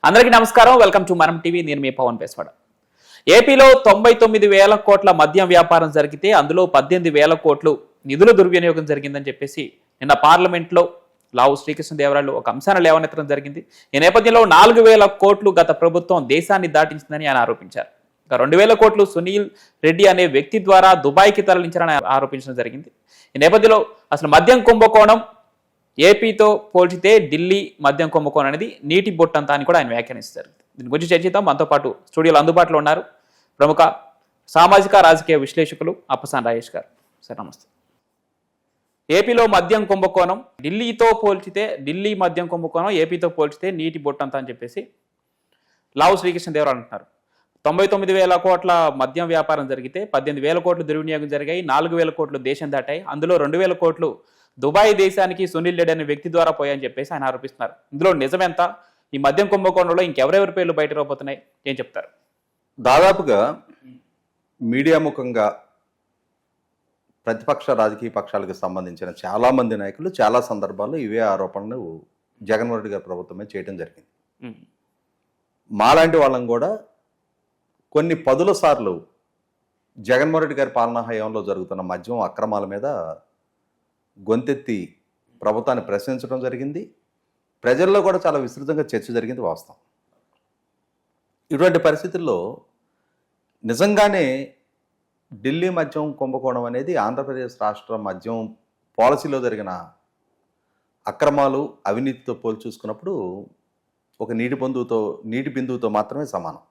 అందరికీ నమస్కారం. Welcome to మనం టీవీ. నేను మీ పవన్ పేస్వాడ. ఏపీలో 99,000 కోట్ల మద్యం వ్యాపారం జరిగితే అందులో 18,000 కోట్లు నిధుల దుర్వినియోగం జరిగిందని చెప్పేసి నిన్న పార్లమెంట్లో లావు శ్రీకృష్ణదేవరాయలు ఒక అంశాన్ని లేవనెత్తడం జరిగింది. ఈ నేపథ్యంలో 4,000 కోట్లు గత ప్రభుత్వం దేశాన్ని దాటించిందని ఆయన ఆరోపించారు. 2,000 కోట్లు సునీల్ రెడ్డి అనే వ్యక్తి ద్వారా దుబాయ్కి తరలించారని ఆరోపించడం జరిగింది. ఈ నేపథ్యంలో అసలు మద్యం కుంభకోణం ఏపీతో పోల్చితే ఢిల్లీ మద్యం కుంభకోణం అనేది నీటి బొట్టంతా అని కూడా ఆయన వ్యాఖ్యానిస్తారు. దీని గురించి చర్చిద్దాం. మనతో పాటు స్టూడియోలో అందుబాటులో ఉన్నారు ప్రముఖ సామాజిక రాజకీయ విశ్లేషకులు అప్పసాని రాజేష్ గారు. సార్ నమస్తే. ఏపీలో మద్యం కుంభకోణం ఢిల్లీ మద్యం కుంభకోణం ఏపీతో పోల్చితే నీటి బొట్టంతా అని చెప్పేసి లావు శ్రీకృష్ణదేవరాయలు అంటున్నారు. 99,000 కోట్ల మద్యం వ్యాపారం జరిగితే 18,000 కోట్లు దుర్వినియోగం జరిగాయి. 4,000 కోట్లు దేశం దాటాయి. అందులో 2,000 కోట్లు దుబాయ్ దేశానికి సునీల్ రెడ్డి అనే వ్యక్తి ద్వారా పోయాయని చెప్పేసి ఆయన ఆరోపిస్తున్నారు. ఇందులో నిజమెంత? ఈ మద్యం కుంభకోణంలో ఇంకెవరెవరి పేర్లు బయట రాబోతున్నాయి, ఏం చెప్తారు? దాదాపుగా మీడియా ముఖంగా ప్రతిపక్ష రాజకీయ పక్షాలకు సంబంధించిన చాలామంది నాయకులు చాలా సందర్భాల్లో ఇవే ఆరోపణలు జగన్మోహన్ రెడ్డి గారి ప్రభుత్వమే చేయడం జరిగింది. మాలాంటి వాళ్ళం కూడా కొన్ని పదుల సార్లు జగన్మోహన్ రెడ్డి గారి పాలనా హయాంలో జరుగుతున్న మద్యం అక్రమాల మీద గొంతెత్తి ప్రభుత్వాన్ని ప్రశ్నించడం జరిగింది. ప్రజల్లో కూడా చాలా విస్తృతంగా చర్చ జరిగింది వాస్తవం. ఇటువంటి పరిస్థితుల్లో నిజంగానే ఢిల్లీ మద్యం కుంభకోణం అనేది ఆంధ్రప్రదేశ్ రాష్ట్ర మద్యం పాలసీలో జరిగిన అక్రమాలు అవినీతితో పోల్చి చూసుకున్నప్పుడు ఒక నీటి బిందువుతో మాత్రమే సమానం.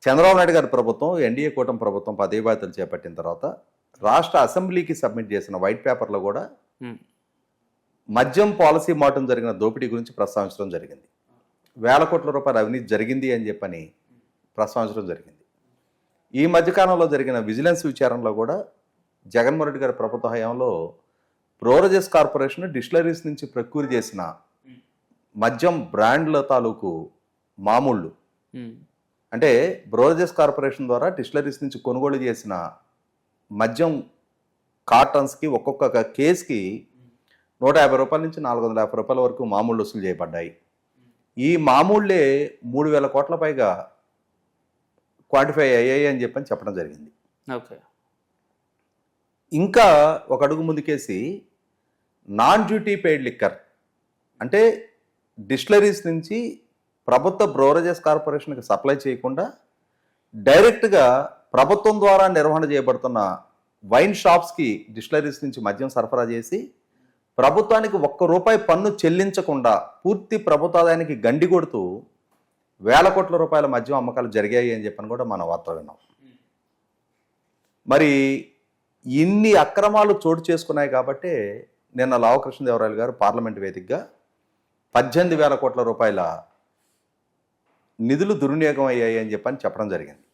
చంద్రబాబు నాయుడు గారి ప్రభుత్వం ఎన్డీఏ కూటమి ప్రభుత్వం పదవి బాధ్యతలు చేపట్టిన తర్వాత రాష్ట్ర అసెంబ్లీకి సబ్మిట్ చేసిన వైట్ పేపర్లో కూడా మద్యం పాలసీ మాటం జరిగిన దోపిడీ గురించి ప్రస్తావించడం జరిగింది. 1,000 కోట్ల రూపాయల అవినీతి జరిగింది అని చెప్పని ప్రస్తావించడం జరిగింది. ఈ మధ్యకాలంలో జరిగిన విజిలెన్స్ విచారణలో కూడా జగన్మోహన్ రెడ్డి గారి ప్రభుత్వ హయాంలో బ్రోవరేజెస్ కార్పొరేషన్ డిస్టిలరీస్ నుంచి ప్రక్యూర్ చేసిన మద్యం బ్రాండ్ల తాలూకు మామూళ్ళు, అంటే బ్రోవరేజెస్ కార్పొరేషన్ ద్వారా డిస్టిలరీస్ నుంచి కొనుగోలు చేసిన మద్యం కార్టన్స్కి ఒక్కొక్క కేసుకి 150 రూపాయల నుంచి 450 రూపాయల వరకు మామూళ్ళు వసూలు చేయబడ్డాయి. ఈ మామూళ్ళే 3,000 కోట్ల పైగా క్వాంటిఫై అయ్యాయి అని చెప్పడం జరిగింది. ఓకే. ఇంకా ఒక అడుగు ముందుకేసి నాన్ డ్యూటీ పెయిడ్ లిక్కర్, అంటే డిస్టిలరీస్ నుంచి ప్రభుత్వ బ్రోవరేజెస్ కార్పొరేషన్కి సప్లై చేయకుండా డైరెక్ట్గా ప్రభుత్వం ద్వారా నిర్వహణ చేయబడుతున్న వైన్ షాప్స్కి డిస్టిలరీస్ నుంచి మద్యం సరఫరా చేసి ప్రభుత్వానికి ₹1 పన్ను చెల్లించకుండా పూర్తి ప్రభుత్వ ఆదాయానికి గండి కొడుతూ 1,000 కోట్ల రూపాయల మద్యం అమ్మకాలు జరిగాయి అని చెప్పని కూడా మనం వార్త విన్నాం. మరి ఇన్ని అక్రమాలు చోటు చేసుకున్నాయి కాబట్టే నిన్న లావు కృష్ణదేవరాయలు గారు పార్లమెంట్ వేదికగా 18,000 కోట్ల రూపాయల నిధులు దుర్వినియోగం అయ్యాయి అని చెప్పడం జరిగింది.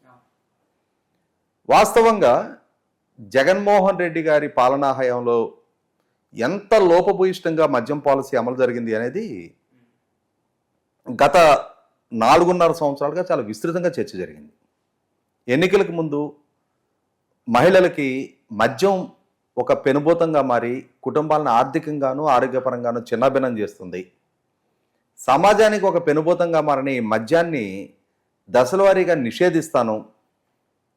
వాస్తవంగా జగన్మోహన్ రెడ్డి గారి పాలనా హయాంలో ఎంత లోపభూయిష్టంగా మద్యం పాలసీ అమలు జరిగింది అనేది గత 4.5 సంవత్సరాలుగా చాలా విస్తృతంగా చర్చ జరిగింది. ఎన్నికలకు ముందు మహిళలకి మద్యం ఒక పెనుభూతంగా మారి కుటుంబాలను ఆర్థికంగాను ఆరోగ్యపరంగాను చిన్నభిన్నం చేస్తుంది. సమాజానికి ఒక పెనుభూతంగా మారని మద్యాన్ని దశలవారీగా నిషేధిస్తాను,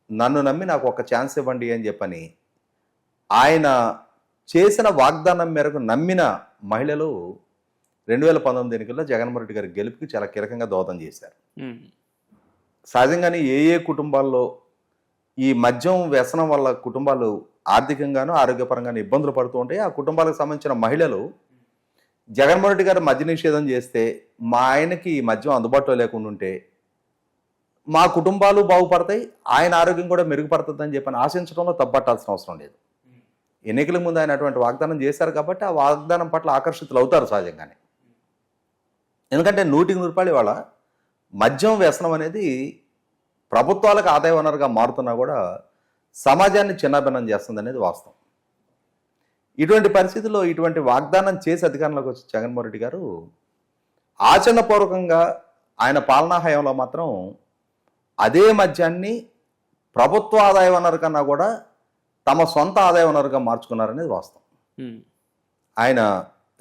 నన్ను నమ్మి నాకు ఒక ఛాన్స్ ఇవ్వండి అని చెప్పని ఆయన చేసిన వాగ్దానం మేరకు నమ్మిన మహిళలు 2019 ఎన్నికల్లో జగన్మోహన్ రెడ్డి గారి గెలుపుకి చాలా కీలకంగా దోహదం చేశారు. సహజంగానే ఏ కుటుంబాల్లో ఈ మద్యం వ్యసనం వల్ల కుటుంబాలు ఆర్థికంగాను ఆరోగ్యపరంగాను ఇబ్బందులు పడుతూ ఉంటాయి. ఆ కుటుంబాలకు సంబంధించిన మహిళలు జగన్మోహన్ రెడ్డి గారు మద్య నిషేధం చేస్తే మా ఆయనకి ఈ మద్యం అందుబాటులో లేకుండా ఉంటే మా కుటుంబాలు బాగుపడతాయి, ఆయన ఆరోగ్యం కూడా మెరుగుపడుతుంది అని చెప్పని ఆశించడంలో తప్పట్టాల్సిన అవసరం లేదు. ఎన్నికల ముందు ఆయన అటువంటి వాగ్దానం చేశారు కాబట్టి ఆ వాగ్దానం పట్ల ఆకర్షితులు అవుతారు సహజంగానే. ఎందుకంటే 100కి 100 ఇవాళ మద్యం వ్యసనం అనేది ప్రభుత్వాలకు ఆదాయ వనరుగా మారుతున్నా కూడా సమాజాన్ని చిన్నభిన్నం చేస్తుంది అనేది వాస్తవం. ఇటువంటి పరిస్థితుల్లో ఇటువంటి వాగ్దానం చేసి అధికారంలోకి వచ్చి జగన్మోహన్ రెడ్డి గారు ఆచరణపూర్వకంగా ఆయన పాలనా హయాంలో మాత్రం అదే మద్యాన్ని ప్రభుత్వ ఆదాయ వనరు కన్నా కూడా తమ సొంత ఆదాయ వనరుగా మార్చుకున్నారనేది వాస్తవం. ఆయన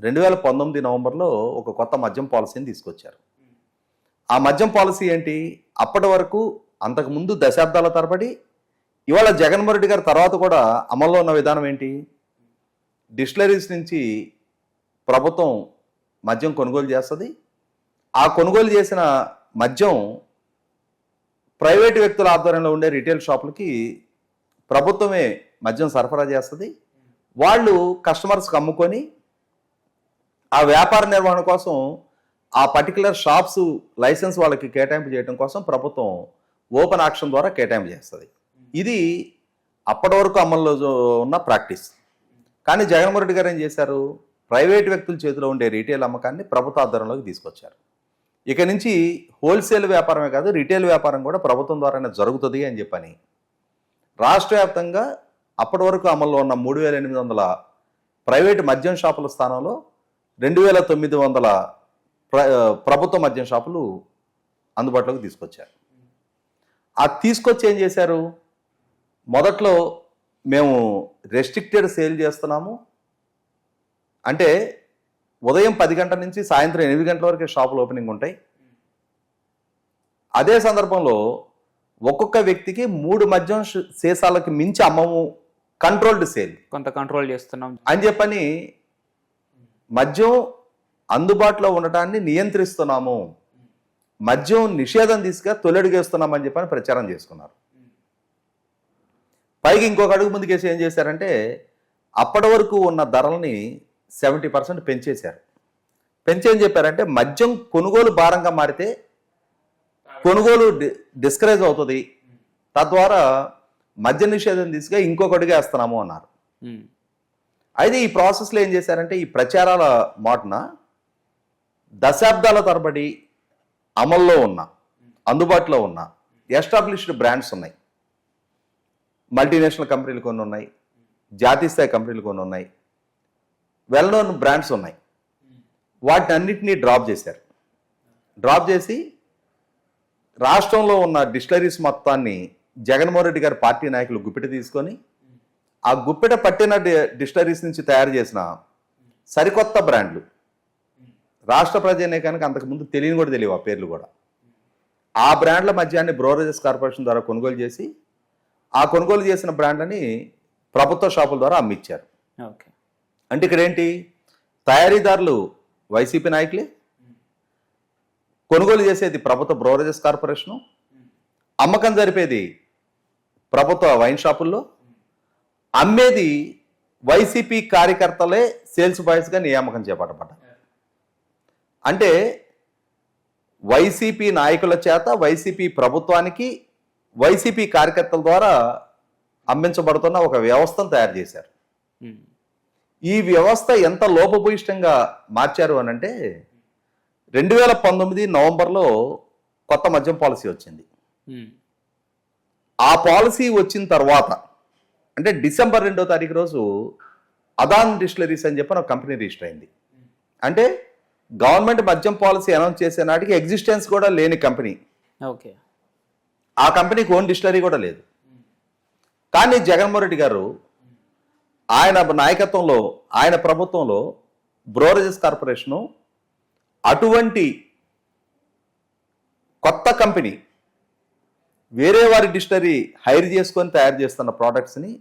2019 నవంబర్లో ఒక కొత్త మద్యం పాలసీని తీసుకొచ్చారు. ఆ మద్యం పాలసీ ఏంటి? అప్పటి వరకు అంతకుముందు దశాబ్దాల తరబడి, ఇవాళ జగన్మోహన్ రెడ్డి గారి తర్వాత కూడా అమల్లో ఉన్న విధానం ఏంటి? డిస్టిలరీస్ నుంచి ప్రభుత్వం మద్యం కొనుగోలు చేస్తుంది. ఆ కొనుగోలు చేసిన మద్యం ప్రైవేటు వ్యక్తుల ఆధ్వర్యంలో ఉండే రిటైల్ షాపులకి ప్రభుత్వమే మద్యం సరఫరా చేస్తుంది. వాళ్ళు కస్టమర్స్కి అమ్ముకొని ఆ వ్యాపార నిర్వహణ కోసం ఆ పర్టికులర్ షాప్స్ లైసెన్స్ వాళ్ళకి కేటాయింపు చేయడం కోసం ప్రభుత్వం ఓపెన్ ఆక్షన్ ద్వారా కేటాయింపు చేస్తుంది. ఇది అప్పటి వరకు అమల్లో ఉన్న ప్రాక్టీస్. కానీ జగన్మోహన్ రెడ్డి గారు ఏం చేశారు? ప్రైవేట్ వ్యక్తుల చేతిలో ఉండే రీటైల్ అమ్మకాన్ని ప్రభుత్వ ఆధ్వర్యంలోకి తీసుకొచ్చారు. ఇక నుంచి హోల్సేల్ వ్యాపారమే కాదు, రీటైల్ వ్యాపారం కూడా ప్రభుత్వం ద్వారానే జరుగుతుంది అని చెప్పని రాష్ట్ర వ్యాప్తంగా అప్పటి వరకు అమల్లో ఉన్న 3,800 ప్రైవేటు మద్యం షాపుల స్థానంలో 2,900 ప్రభుత్వ మద్యం షాపులు అందుబాటులోకి తీసుకొచ్చారు. ఆ తీసుకొచ్చి ఏం చేశారు? మొదట్లో మేము రెస్ట్రిక్టెడ్ సేల్ చేస్తున్నాము అంటే ఉదయం 10 గంటల నుంచి సాయంత్రం 8 గంటల వరకు షాపులు ఓపెనింగ్ ఉంటాయి. అదే సందర్భంలో ఒక్కొక్క వ్యక్తికి 3 మద్యం సీసాలకి మించి అమ్మము, కంట్రోల్డ్ సేల్ కొంత కంట్రోల్ చేస్తున్నాం అని చెప్పని మద్యం అందుబాటులో ఉండటాన్ని నియంత్రిస్తున్నాము, మద్యం నిషేధం తీసుగా తొలడిగేస్తున్నామని చెప్పని ప్రచారం చేసుకున్నారు. పైకి ఇంకొక అడుగు ముందుకేసి ఏం చేశారంటే అప్పటి వరకు ఉన్న ధరల్ని 70% పెంచేశారు. పెంచేం చెప్పారంటే మద్యం కొనుగోలు భారంగా మారితే కొనుగోలు డిస్కరేజ్ అవుతుంది, తద్వారా మద్య నిషేధం తీసుగా ఇంకొకటిగా వేస్తున్నాము అన్నారు. అయితే ఈ ప్రాసెస్లో ఏం చేశారంటే ఈ ప్రచారాల మాటన దశాబ్దాల తరబడి అమల్లో ఉన్న, అందుబాటులో ఉన్న ఎస్టాబ్లిష్డ్ బ్రాండ్స్ ఉన్నాయి. మల్టీనేషనల్ కంపెనీలు కొన్ని ఉన్నాయి, జాతీయ స్థాయి కంపెనీలు కొన్ని ఉన్నాయి, వెల్ నోన్ బ్రాండ్స్ ఉన్నాయి. వాటిని అన్నింటినీ డ్రాప్ చేశారు. డ్రాప్ చేసి రాష్ట్రంలో ఉన్న డిస్టిలరీస్ మొత్తాన్ని జగన్మోహన్ రెడ్డి గారి పార్టీ నాయకులు గుప్పిట తీసుకొని ఆ గుప్పిట పట్టిన డిస్టిలరీస్ నుంచి తయారు చేసిన సరికొత్త బ్రాండ్లు, రాష్ట్ర ప్రజనే కనుక అంతకుముందు తెలియని కూడా తెలియవు ఆ పేర్లు కూడా, ఆ బ్రాండ్ల మధ్యాన్ని బ్రోరేజెస్ కార్పొరేషన్ ద్వారా కొనుగోలు చేసి ఆ కొనుగోలు చేసిన బ్రాండ్లని ప్రభుత్వ షాపుల ద్వారా అమ్మిచ్చారు. ఓకే, అంటే ఇక్కడ ఏంటి? తయారీదారులు వైసీపీ నాయకులే, కొనుగోలు చేసేది ప్రభుత్వ బ్రోరేజెస్ కార్పొరేషను, అమ్మకం జరిపేది ప్రభుత్వ వైన్ షాపుల్లో, అమ్మేది వైసీపీ కార్యకర్తలే సేల్స్ బాయ్స్గా నియామకం చేపట్టబడ్డారు. అంటే వైసీపీ నాయకుల చేత వైసీపీ ప్రభుత్వానికి వైసీపీ కార్యకర్తల ద్వారా అమ్మించబడుతున్న ఒక వ్యవస్థను తయారు చేశారు. ఈ వ్యవస్థ ఎంత లోపభూయిష్టంగా మార్చారు అని అంటే 2019 నవంబర్లో కొత్త మద్యం పాలసీ వచ్చింది. ఆ పాలసీ వచ్చిన తర్వాత అంటే డిసెంబర్ 2వ తారీఖు రోజు అదాన్ డిస్టిలరీస్ అని చెప్పి ఒక కంపెనీ రిజిస్టర్ అయింది. అంటే గవర్నమెంట్ మద్యం పాలసీ అనౌన్స్ చేసే నాటికి ఎగ్జిస్టెన్స్ కూడా లేని కంపెనీ. ఓకే, ఆ కంపెనీకి ఓన్ డిస్టిలరీ కూడా లేదు. కానీ జగన్మోహన్ రెడ్డి గారు ఆయన నాయకత్వంలో, ఆయన ప్రభుత్వంలో బ్రోరేజెస్ కార్పొరేషను అటువంటి కొత్త కంపెనీ వేరే వారి డిస్టిలరీ హైర్ చేసుకొని తయారు చేస్తున్న ప్రోడక్ట్స్ని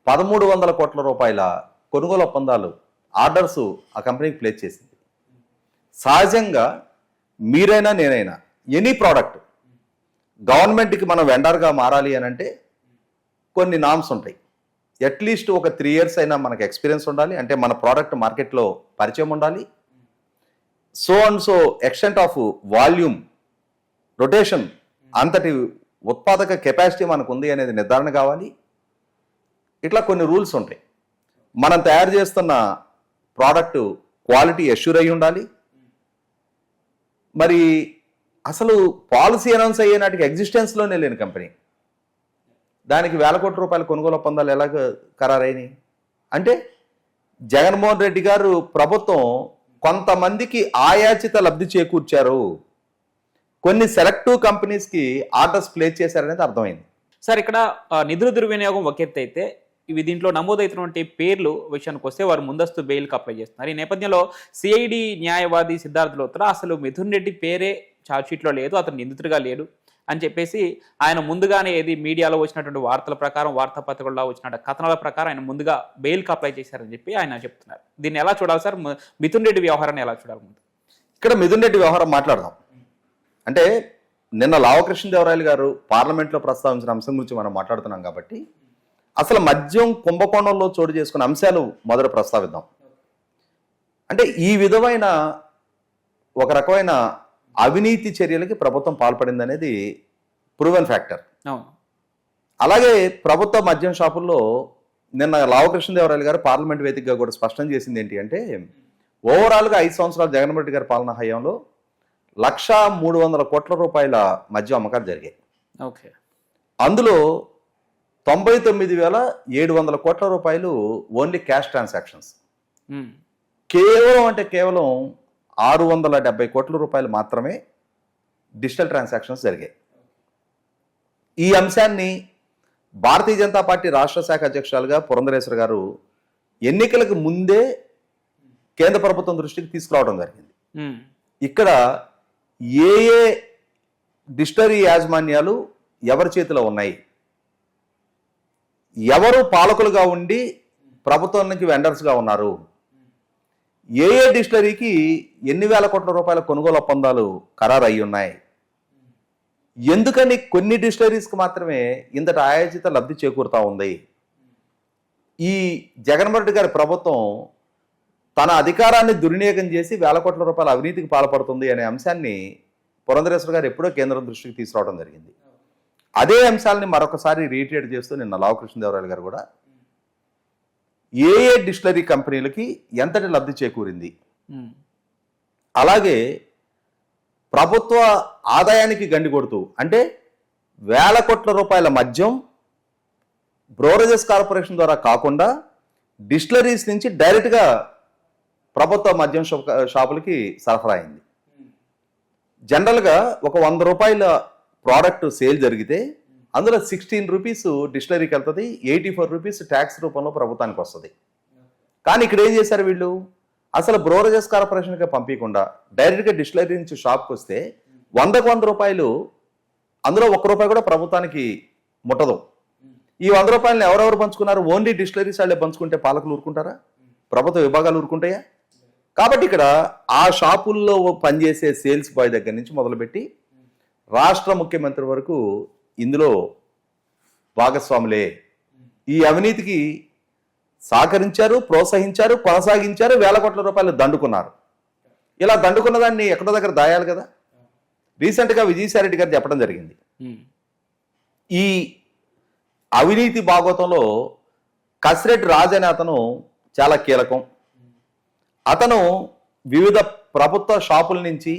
1,300 కోట్ల రూపాయల కొనుగోలు ఒప్పందాలు, ఆర్డర్స్ ఆ కంపెనీకి ప్లేస్ చేసింది. సహజంగా మీరైనా నేనైనా ఎనీ ప్రోడక్ట్ గవర్నమెంట్కి మనం వెండర్గా మారాలి అని అంటే కొన్ని నామ్స్ ఉంటాయి. అట్లీస్ట్ ఒక 3 years అయినా మనకు ఎక్స్పీరియన్స్ ఉండాలి, అంటే మన ప్రోడక్ట్ మార్కెట్లో పరిచయం ఉండాలి. So and so extent of volume, rotation, అంతటి ఉత్పాదక కెపాసిటీ మనకు ఉంది అనేది నిర్ధారణ కావాలి. ఇట్లా కొన్ని రూల్స్ ఉంటాయి. మనం తయారు చేస్తున్న ప్రోడక్ట్ క్వాలిటీ అష్యూర్ అయి ఉండాలి. మరి అసలు పాలసీ అనౌన్స్ అయ్యే నాటికి ఎగ్జిస్టెన్స్లోనే లేని కంపెనీ, దానికి 1,000 కోట్ల రూపాయల కొనుగోలు ఒప్పందాలు ఎలా ఖరారైనాయి అంటే జగన్మోహన్ రెడ్డి గారు ప్రభుత్వం కొంతమందికి ఆయాచిత లబ్ధి చేకూర్చారు, కొన్ని సెలెక్టివ్ కంపెనీస్కి ఆర్డర్స్ ప్లేస్ చేశారనేది అర్థమైంది. సార్ ఇక్కడ నిధుల దుర్వినియోగం ఒక ఎత్తు అయితే ఇవి దీంట్లో నమోదవుతున్నటువంటి పేర్లు విషయానికి వస్తే వారు ముందస్తు బెయిల్కి అప్లై చేస్తున్నారు. ఈ నేపథ్యంలో సిఐడి న్యాయవాది సిద్ధార్థ లోత్రా అసలు మిథున్ రెడ్డి పేరే ఛార్జ్షీట్లో లేదు, అతను నిందితుడిగా లేడు అని చెప్పేసి ఆయన ముందుగానే ఏది మీడియాలో వచ్చినటువంటి వార్తల ప్రకారం, వార్తాపత్రికల్లో వచ్చిన కథనాల ప్రకారం ఆయన ముందుగా బెయిల్కి అప్లై చేశారని చెప్పి ఆయన చెప్తున్నారు. దీన్ని ఎలా చూడాలి సార్? మిథున్ రెడ్డి వ్యవహారాన్ని ఎలా చూడాలి? ముందు ఇక్కడ మిథున్ రెడ్డి వ్యవహారం మాట్లాడదాం. అంటే నిన్న లావకృష్ణదేవరాయలు గారు పార్లమెంట్లో ప్రస్తావించిన అంశం గురించి మనం మాట్లాడుతున్నాం కాబట్టి అసలు మద్యం కుంభకోణంలో చోటు చేసుకున్న అంశాలు మొదట ప్రస్తావిద్దాం. అంటే ఈ విధమైన ఒక రకమైన అవినీతి చర్యలకి ప్రభుత్వం పాల్పడింది అనేది ప్రూవెన్ ఫ్యాక్టర్. అలాగే ప్రభుత్వ మద్యం షాపుల్లో నిన్న లావకృష్ణదేవరాయలు గారు పార్లమెంట్ వేదికగా కూడా స్పష్టం చేసింది ఏంటి అంటే ఓవరాల్గా 5 సంవత్సరాలు జగన్మోహన్ రెడ్డి గారి పాలన హయాంలో 1,300 కోట్ల రూపాయల మద్యం అమ్మకాలు జరిగాయి. ఓకే. అందులో 99,700 కోట్ల రూపాయలు ఓన్లీ క్యాష్ ట్రాన్సాక్షన్స్. కేవలం 670 కోట్ల రూపాయలు మాత్రమే డిజిటల్ ట్రాన్సాక్షన్స్ జరిగాయి. ఈ అంశాన్ని భారతీయ జనతా పార్టీ రాష్ట్ర శాఖ అధ్యక్షులుగా పురంధరేశ్వర్ గారు ఎన్నికలకు ముందే కేంద్ర ప్రభుత్వం దృష్టికి తీసుకురావడం జరిగింది. ఇక్కడ ఏ ఏ డిస్టరీ యాజమాన్యాలు ఎవరి చేతిలో ఉన్నాయి, ఎవరు పాలకులుగా ఉండి ప్రభుత్వానికి వెండర్స్గా ఉన్నారు, ఏ ఏ డిస్టరీకి ఎన్ని వేల కోట్ల రూపాయల కొనుగోలు ఒప్పందాలు ఖరారు అయి ఉన్నాయి, ఎందుకని కొన్ని డిస్టరీస్కి మాత్రమే ఇంతటి ఆయోజిత లబ్ధి చేకూరుతా ఉంది. ఈ జగన్మోహన్ రెడ్డి గారి ప్రభుత్వం తన అధికారాన్ని దుర్వినియోగం చేసి వేల కోట్ల రూపాయల అవినీతికి పాల్పడుతుంది అనే అంశాన్ని పురంధరేశ్వర్ గారు ఎప్పుడో కేంద్రం దృష్టికి తీసుకురావడం జరిగింది. అదే అంశాలని మరొకసారి రీట్రేట్ చేస్తూ నిన్న లావకృష్ణదేవరాయలు గారు కూడా ఏ ఏ డిస్టిలరీ కంపెనీలకి ఎంతటి లబ్ధి చేకూరింది, అలాగే ప్రభుత్వ ఆదాయానికి గండి కొడుతూ అంటే వేల కోట్ల రూపాయల మద్యం బ్రోరేజెస్ కార్పొరేషన్ ద్వారా కాకుండా డిస్టిలరీస్ నుంచి డైరెక్ట్గా ప్రభుత్వ మద్యం షాపులకి సరఫరా అయింది. జనరల్గా ఒక 100 రూపాయల ప్రోడక్ట్ సేల్ జరిగితే అందులో 16 రూపీస్ డిస్టిలరీకి వెళ్తుంది, 84 రూపీస్ ట్యాక్స్ రూపంలో ప్రభుత్వానికి వస్తుంది. కానీ ఇక్కడ ఏం చేశారు వీళ్ళు, అసలు బ్రోరేజెస్ కార్పొరేషన్కి పంపించకుండా డైరెక్ట్గా డిస్టిలరీ నుంచి షాప్కి వస్తే 100 రూపాయలు అందులో 1 రూపాయి కూడా ప్రభుత్వానికి ముట్టదు. ఈ 100 రూపాయలను ఎవరెవరు పంచుకున్నారు? ఓన్లీ డిస్టిలరీస్ వాళ్ళే పంచుకుంటే పాలకులు ఊరుకుంటారా? ప్రభుత్వ విభాగాలు ఊరుకుంటాయా? కాబట్టి ఇక్కడ ఆ షాపుల్లో పనిచేసే సేల్స్ బాయ్ దగ్గర నుంచి మొదలుపెట్టి రాష్ట్ర ముఖ్యమంత్రి వరకు ఇందులో భాగస్వాములే. ఈ అవినీతికి సహకరించారు, ప్రోత్సహించారు, కొనసాగించారు, వేల కోట్ల రూపాయలు దండుకున్నారు. ఇలా దండుకున్న దాన్ని ఎక్కడో దగ్గర దాయాలి కదా. రీసెంట్గా విజయసాయి రెడ్డి గారు చెప్పడం జరిగింది, ఈ అవినీతి భాగవతంలో కసిరెడ్డి రాజు అనే అతను చాలా కీలకం. అతను వివిధ ప్రభుత్వ షాపుల నుంచి,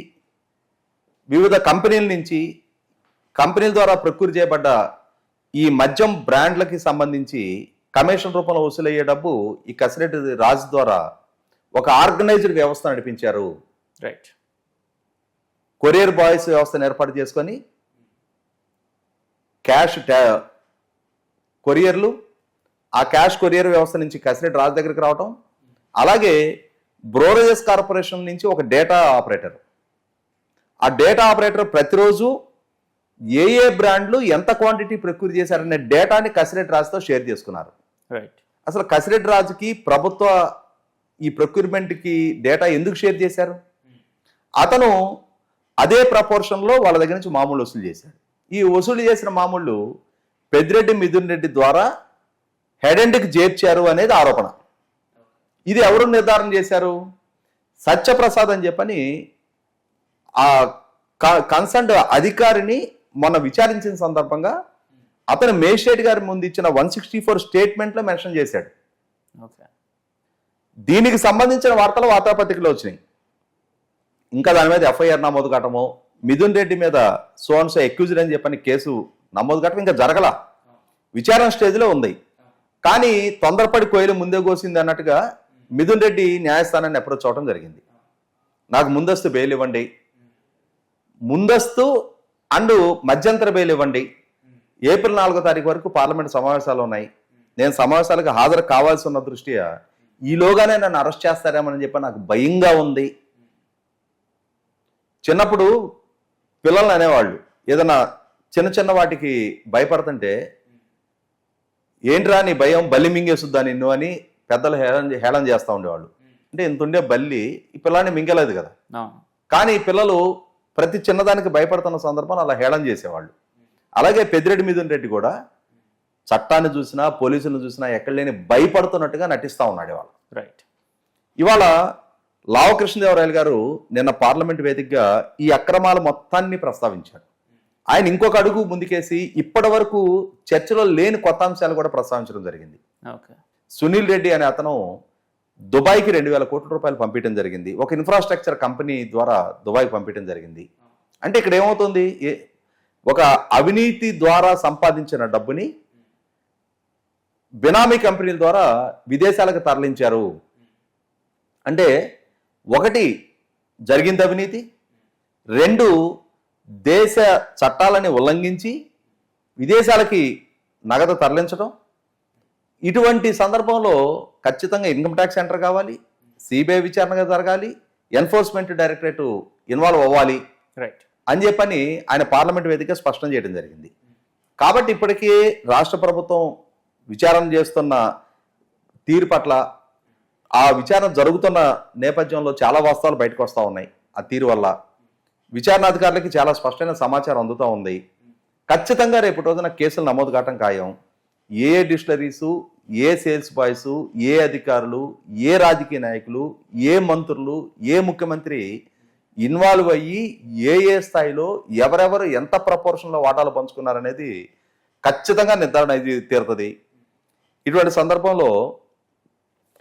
వివిధ కంపెనీల నుంచి, కంపెనీల ద్వారా ప్రకృతి చేయబడ్డ ఈ మద్యం బ్రాండ్లకి సంబంధించి కమిషన్ రూపంలో వసూలయ్యే డబ్బు ఈ కసిరెడ్డి రాజు ద్వారా ఒక ఆర్గనైజ్డ్ వ్యవస్థ నడిపించారు. రైట్. కొరియర్ బాయ్స్ వ్యవస్థను ఏర్పాటు చేసుకొని క్యాష్ కొరియర్లు, ఆ క్యాష్ కొరియర్ వ్యవస్థ నుంచి కసిరెడ్డి రాజు దగ్గరికి రావటం, అలాగే బ్రోరేజెస్ కార్పొరేషన్ నుంచి ఒక డేటా ఆపరేటర్, ఆ డేటా ఆపరేటర్ ప్రతిరోజు ఏ ఏ బ్రాండ్లు ఎంత క్వాంటిటీ ప్రొక్యూర్ చేశారనే డేటాని కసిరెడ్డి రాజుతో షేర్ చేసుకున్నారు. రైట్. అసలు కసిరెడ్డి రాజుకి ప్రభుత్వ ఈ ప్రొక్యూర్మెంట్కి డేటా ఎందుకు షేర్ చేశారు? అతను అదే ప్రపోర్షన్లో వాళ్ళ దగ్గర నుంచి మామూలు వసూలు చేశాడు. ఈ వసూలు చేసిన మామూళ్ళు పెద్దిరెడ్డి మిథున్ రెడ్డి ద్వారా హెడ్ ఎండ్కి చేర్చారు అనేది ఆరోపణ. ఇది ఎవరు నిర్ధారణ చేశారు? సత్యప్రసాద్ అని చెప్పని ఆ కన్సర్న్డ్ అధికారిని మొన్న విచారించిన సందర్భంగా అతను మేజిస్ట్రేట్ గారి ముందు ఇచ్చిన 164 స్టేట్మెంట్లో మెన్షన్ చేశాడు. దీనికి సంబంధించిన వార్తలు వార్తాపత్రికలో వచ్చినాయి. ఇంకా దాని మీద ఎఫ్ఐఆర్ నమోదు కావటమో, మిథున్ రెడ్డి మీద సో ఎక్యూజ్డ్ అని చెప్పని కేసు నమోదు కావటం ఇంకా జరగల, విచారణ స్టేజ్లో ఉంది. కానీ తొందరపడి కోయిలు ముందే కోసింది అన్నట్టుగా మిథున్ రెడ్డి న్యాయస్థానాన్ని అప్రోచ్ అవడం జరిగింది. నాకు ముందస్తు బెయిల్ ఇవ్వండి, ముందస్తు అండ్ మధ్యంతర బెయిల్ ఇవ్వండి, ఏప్రిల్ 4వ తారీఖు వరకు పార్లమెంట్ సమావేశాలు ఉన్నాయి, నేను సమావేశాలకు హాజరు కావాల్సి ఉన్న దృష్ట్యా ఈలోగానే నన్ను అరెస్ట్ చేస్తారేమని చెప్పి నాకు భయంగా ఉంది. చిన్నప్పుడు పిల్లల్ని అనేవాళ్ళు ఏదైనా చిన్న చిన్న వాటికి భయపడుతుంటే, ఏంట్రా నీ భయం, బల్లి మింగేసుద్దా నిన్ను అని పెద్దలు హేళన చేస్తూ ఉండేవాళ్ళు. అంటే ఇంత ఉండే బల్లి ఈ పిల్లాన్ని మింగలేదు కదా. కానీ ఈ పిల్లలు ప్రతి చిన్నదానికి భయపడుతున్న సందర్భం అలా హేళన చేసేవాళ్ళు. అలాగే పెద్దిరెడ్డి మిథున్ రెడ్డి కూడా చట్టాన్ని చూసినా పోలీసులను చూసినా ఎక్కడ లేని భయపడుతున్నట్టుగా నటిస్తూ ఉన్నాడు ఇవాళ. రైట్. ఇవాళ లావు కృష్ణదేవరాయలు గారు నిన్న పార్లమెంట్ వేదికగా ఈ అక్రమాల మొత్తాన్ని ప్రస్తావించారు. ఆయన ఇంకొక అడుగు ముందుకేసి ఇప్పటి వరకు చర్చలో లేని కొత్త అంశాలు కూడా ప్రస్తావించడం జరిగింది. సునీల్ రెడ్డి అనే అతను దుబాయ్కి 2,000 కోట్ల రూపాయలు పంపించడం జరిగింది. ఒక ఇన్ఫ్రాస్ట్రక్చర్ కంపెనీ ద్వారా దుబాయ్కి పంపించడం జరిగింది. అంటే ఇక్కడ ఏమవుతుంది, ఒక అవినీతి ద్వారా సంపాదించిన డబ్బుని బినామీ కంపెనీల ద్వారా విదేశాలకు తరలించారు. అంటే ఒకటి జరిగింది అవినీతి, 2 దేశ చట్టాలని ఉల్లంఘించి విదేశాలకి నగదు తరలించడం. ఇటువంటి సందర్భంలో ఖచ్చితంగా ఇన్కమ్ ట్యాక్స్ సెంటర్ కావాలి, సిబిఐ విచారణగా జరగాలి, ఎన్ఫోర్స్మెంట్ డైరెక్టరేట్ ఇన్వాల్వ్ అవ్వాలి అని చెప్పని ఆయన పార్లమెంట్ వేదిక స్పష్టం చేయడం జరిగింది. కాబట్టి ఇప్పటికీ రాష్ట్ర ప్రభుత్వం విచారణ చేస్తున్న తీరు పట్ల, ఆ విచారణ జరుగుతున్న నేపథ్యంలో చాలా వాస్తవాలు బయటకు వస్తూ ఉన్నాయి. ఆ తీరు వల్ల విచారణాధికారులకి చాలా స్పష్టమైన సమాచారం అందుతూ ఉంది. ఖచ్చితంగా రేపు రోజున కేసులు నమోదు కావటం ఖాయం. ఏ డిస్టిలరీసు, ఏ సేల్స్ బాయ్స్, ఏ అధికారులు, ఏ రాజకీయ నాయకులు, ఏ మంత్రులు, ఏ ముఖ్యమంత్రి ఇన్వాల్వ్ అయ్యి ఏ స్థాయిలో ఎవరెవరు ఎంత ప్రపోర్షన్లో వాటాలు పంచుకున్నారనేది ఖచ్చితంగా నిర్ధారణ అయితే తీరుతుంది. ఇటువంటి సందర్భంలో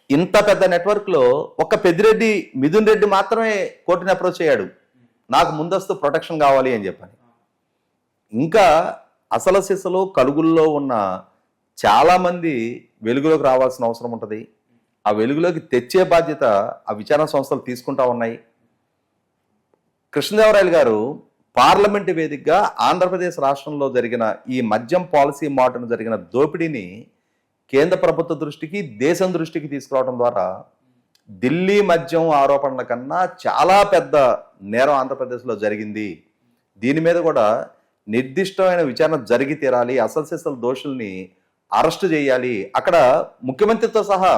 ఇంత పెద్ద నెట్వర్క్లో ఒక్క పెద్దిరెడ్డి మిథున్ రెడ్డి మాత్రమే కోర్టుని అప్రోచ్ అయ్యాడు, నాకు ముందస్తు ప్రొటెక్షన్ కావాలి అని చెప్పని. ఇంకా అసలు సిసలు కలుగుల్లో ఉన్న చాలామంది వెలుగులోకి రావాల్సిన అవసరం ఉంటుంది. ఆ వెలుగులోకి తెచ్చే బాధ్యత ఆ విచారణ సంస్థలు తీసుకుంటా ఉన్నాయి. కృష్ణదేవరాయలు గారు పార్లమెంటు వేదికగా ఆంధ్రప్రదేశ్ రాష్ట్రంలో జరిగిన ఈ మద్యం పాలసీ మాటను జరిగిన దోపిడీని కేంద్ర ప్రభుత్వ దృష్టికి, దేశం దృష్టికి తీసుకురావడం ద్వారా ఢిల్లీ మద్యం ఆరోపణల కన్నా చాలా పెద్ద నేరం ఆంధ్రప్రదేశ్లో జరిగింది, దీని మీద కూడా నిర్దిష్టమైన విచారణ జరిగి తీరాలి, అసలు దోషుల్ని అరెస్ట్ చేయాలి. అక్కడ ముఖ్యమంత్రితో సహా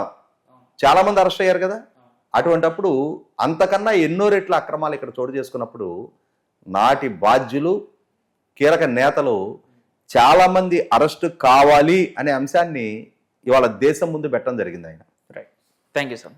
చాలా మంది అరెస్ట్ అయ్యారు కదా. అటువంటప్పుడు అంతకన్నా ఎన్నో రెట్ల అక్రమాలు ఇక్కడ చోటు చేసుకున్నప్పుడు నాటి బాధ్యులు, కీలక నేతలు చాలా మంది అరెస్ట్ కావాలి అనే అంశాన్ని ఇవాళ దేశం ముందు పెట్టడం జరిగింది ఆయన. రైట్. Thank you sir.